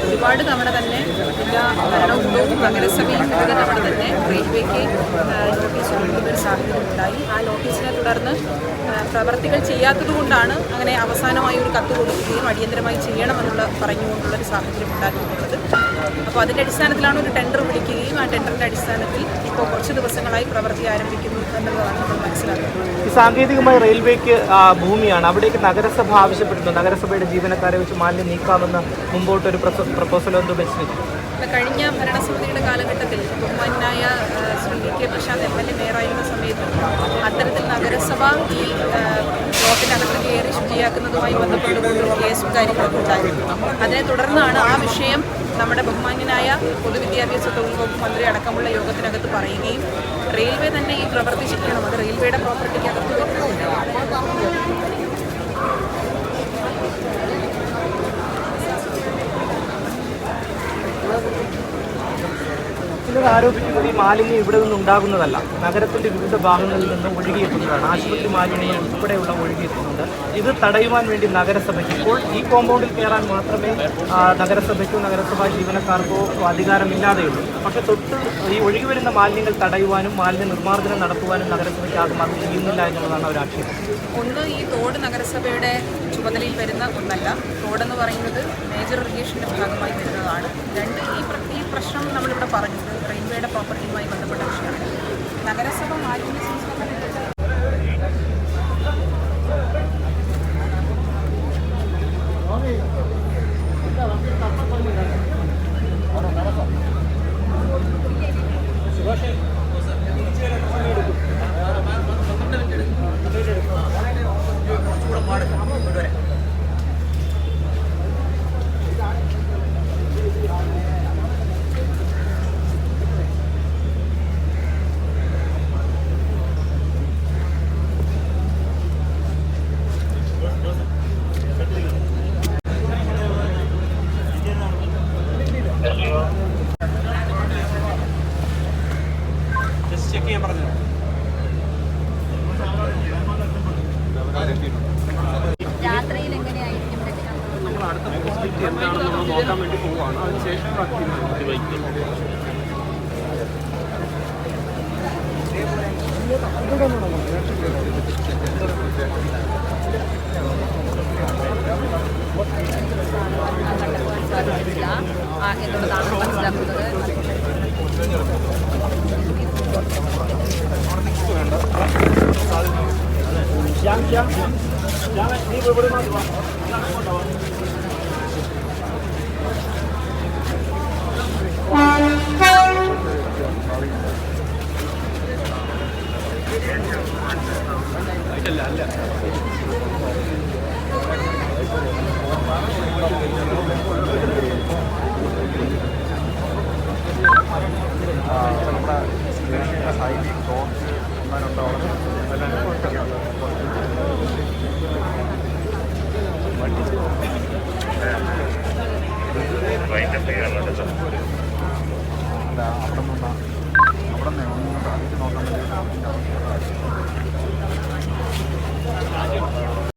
ഒരുപാട് തവണ തന്നെ ജില്ലാ ഭരണകൂടവും നഗരസഭയും വിവിധ തവണ തന്നെ റെയിൽവേക്ക് നോട്ടീസ് കൊടുക്കുന്ന ഒരു സാഹചര്യം ഉണ്ടായി. ആ നോട്ടീസിനെ തുടർന്ന് പ്രവർത്തികൾ ചെയ്യാത്തതുകൊണ്ടാണ് അങ്ങനെ അവസാനമായി ഒരു കത്ത് കൊടുക്കുകയും അടിയന്തരമായി ചെയ്യണമെന്നുള്ള പറഞ്ഞുകൊണ്ടുള്ളൊരു സാഹചര്യം ഉണ്ടാക്കിയിട്ടുള്ളത്. അപ്പോൾ അതിൻ്റെ അടിസ്ഥാനത്തിലാണ് ഒരു ടെൻഡർ വിളിക്കുകയും ആ ടെൻഡറിൻ്റെ അടിസ്ഥാനത്തിൽ ഇപ്പോൾ കുറച്ച് ദിവസങ്ങളായി പ്രവൃത്തി ആരംഭിക്കുന്നു എന്നുള്ളതാണ് നമ്മൾ മനസ്സിലാക്കുന്നത്. സാങ്കേതികമായി റെയിൽവേക്ക് ഭൂമിയാണ്, അവിടേക്ക് നഗരസഭ ആവശ്യപ്പെടുന്നു. നഗരസഭയുടെ ജീവനക്കാരെ വെച്ച് മാലിന്യം നീക്കാമെന്ന് മുമ്പോട്ടൊരു പ്രപ്പോസൽ ഒന്നും വെച്ചിട്ടുണ്ട്. കഴിഞ്ഞ ഭരണസമിതിയുടെ കാലഘട്ടത്തിൽ ബഹുമാനായ Shri V K Prashanth MLA മേയറായിരുന്ന സമയത്ത് അത്തരത്തിൽ നഗരസഭ ഈ പ്ലോട്ടിനകത്ത് കയറി ശുചിയാക്കുന്നതുമായി ബന്ധപ്പെട്ടുകൊണ്ടുള്ള കേസും കാര്യങ്ങളൊക്കെ ഉണ്ടായിരുന്നു. അതിനെ തുടർന്നാണ് ആ വിഷയം നമ്മുടെ ബഹുമാന്യനായ പൊതുവിദ്യാഭ്യാസ തൊഴിൽ വകുപ്പ് മന്ത്രി അടക്കമുള്ള യോഗത്തിനകത്ത് പറയുകയും റെയിൽവേ തന്നെ ഈ പ്രവൃത്തി ചെയ്യണം, അത് റെയിൽവേയുടെ പ്രോപ്പർട്ടിക്കകത്ത് ചിലർ ആരോപിക്കുന്നത് ഈ മാലിന്യം ഇവിടെ നിന്ന് ഉണ്ടാകുന്നതല്ല, നഗരത്തിൻ്റെ വിവിധ ഭാഗങ്ങളിൽ നിന്നും ഒഴുകിയെത്തുന്നതാണ്. ആശുപത്രി മാലിന്യങ്ങൾ ഉൾപ്പെടെയുള്ള ഒഴുകിയെത്തുന്നുണ്ട്. ഇത് തടയുവാൻ വേണ്ടി നഗരസഭയ്ക്ക് ഇപ്പോൾ ഈ കോമ്പൗണ്ടിൽ കയറാൻ മാത്രമേ നഗരസഭയ്ക്കോ നഗരസഭാ ജീവനക്കാർക്കോ അധികാരമില്ലാതെയുള്ളൂ. പക്ഷേ തൊട്ട് ഈ ഒഴുകി വരുന്ന മാലിന്യങ്ങൾ തടയുവാനും മാലിന്യ നിർമ്മാർജ്ജനം നടത്തുവാനും നഗരസഭയ്ക്കാകും അത് ചെയ്യുന്നില്ല എന്നുള്ളതാണ് ഒരു ആക്ഷേപം. ഒന്ന്, ഈ തോട് നഗരസഭയുടെ ചുമതലയിൽ വരുന്ന ഒന്നല്ല. തോടെന്ന് പറയുന്നത് മേജർ ഇറിഗേഷൻ്റെ ഭാഗമായി വരുന്നതാണ്. രണ്ട്, ഈ പ്രശ്നം നമ്മളിവിടെ പറഞ്ഞത് റെയിൽവേയുടെ പ്രോപ്പർട്ടിയുമായി ബന്ധപ്പെട്ട വിഷയമാണ്. നഗരസഭ മാലിന്യ സംസ്കരണ രാത്രിയിൽ എങ്ങനെയായിരിക്കും നമ്മൾ അടുത്ത പോസിബിലിറ്റി എന്താണെന്ന് നമ്മൾ നോക്കാൻ വേണ്ടി പോവുകയാണ്. അതിനുശേഷം എന്നുള്ളതാണ് മനസ്സിലാക്കുന്നത്. നമ്മുടെ ഹൈവി ടോപ്പ് ഒന്നാലുണ്ടാവണം. അവിടെ നിന്ന് അതിന് നോക്കാൻ വേണ്ടി